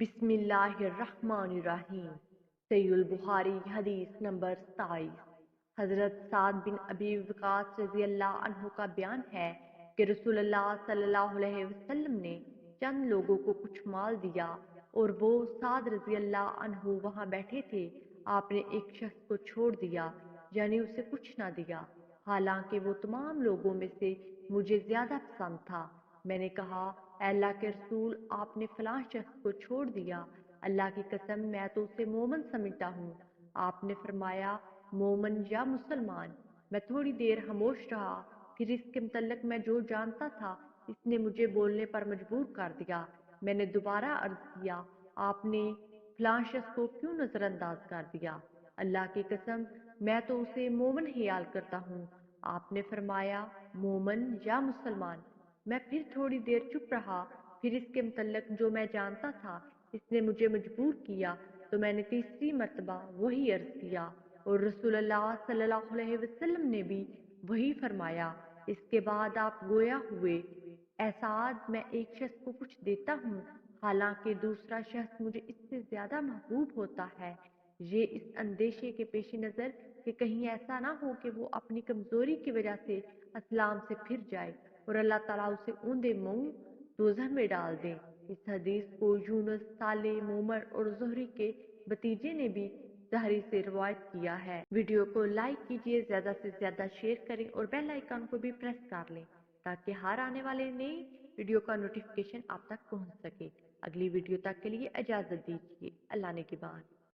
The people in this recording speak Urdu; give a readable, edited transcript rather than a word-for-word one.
بسم اللہ الرحمن الرحیم۔ صحیح البخاری حدیث نمبر 27۔ حضرت سعد بن ابی وقاص رضی اللہ عنہ کا بیان ہے کہ رسول اللہ صلی اللہ علیہ وسلم نے چند لوگوں کو کچھ مال دیا اور وہ سعد رضی اللہ عنہ وہاں بیٹھے تھے۔ آپ نے ایک شخص کو چھوڑ دیا، یعنی اسے کچھ نہ دیا، حالانکہ وہ تمام لوگوں میں سے مجھے زیادہ پسند تھا۔ میں نے کہا، اے اللہ کے رسول، آپ نے فلاں شخص کو چھوڑ دیا، اللہ کی قسم میں تو اسے مومن سمجھتا ہوں۔ آپ نے فرمایا، مومن یا مسلمان؟ میں تھوڑی دیر خاموش رہا، پھر اس کے متعلق میں جو جانتا تھا اس نے مجھے بولنے پر مجبور کر دیا۔ میں نے دوبارہ عرض کیا، آپ نے فلاں شخص کو کیوں نظر انداز کر دیا؟ اللہ کی قسم میں تو اسے مومن خیال کرتا ہوں۔ آپ نے فرمایا، مومن یا مسلمان؟ میں پھر تھوڑی دیر چپ رہا، پھر اس کے متعلق جو میں جانتا تھا اس نے مجھے مجبور کیا، تو میں نے تیسری مرتبہ وہی عرض کیا، اور رسول اللہ صلی اللہ علیہ وسلم نے بھی وہی فرمایا۔ اس کے بعد آپ گویا ہوئے، اے سعد، میں ایک شخص کو کچھ دیتا ہوں، حالانکہ دوسرا شخص مجھے اس سے زیادہ محبوب ہوتا ہے، یہ اس اندیشے کے پیش نظر کہ کہیں ایسا نہ ہو کہ وہ اپنی کمزوری کی وجہ سے اسلام سے پھر جائے اور اللہ تعالیٰ اسے اوندے منہ دوزخ میں ڈال دے۔ اس حدیث کو یونس، صالح، مومر اور زہری کے بھتیجے نے بھی زہری سے روایت کیا ہے۔ ویڈیو کو لائک کیجیے، زیادہ سے زیادہ شیئر کریں اور بیل آئیکن کو بھی پریس کر لیں تاکہ ہر آنے والے نئی ویڈیو کا نوٹیفیکیشن آپ تک پہنچ سکے۔ اگلی ویڈیو تک کے لیے اجازت دیجیے۔ اللہ نگہبان۔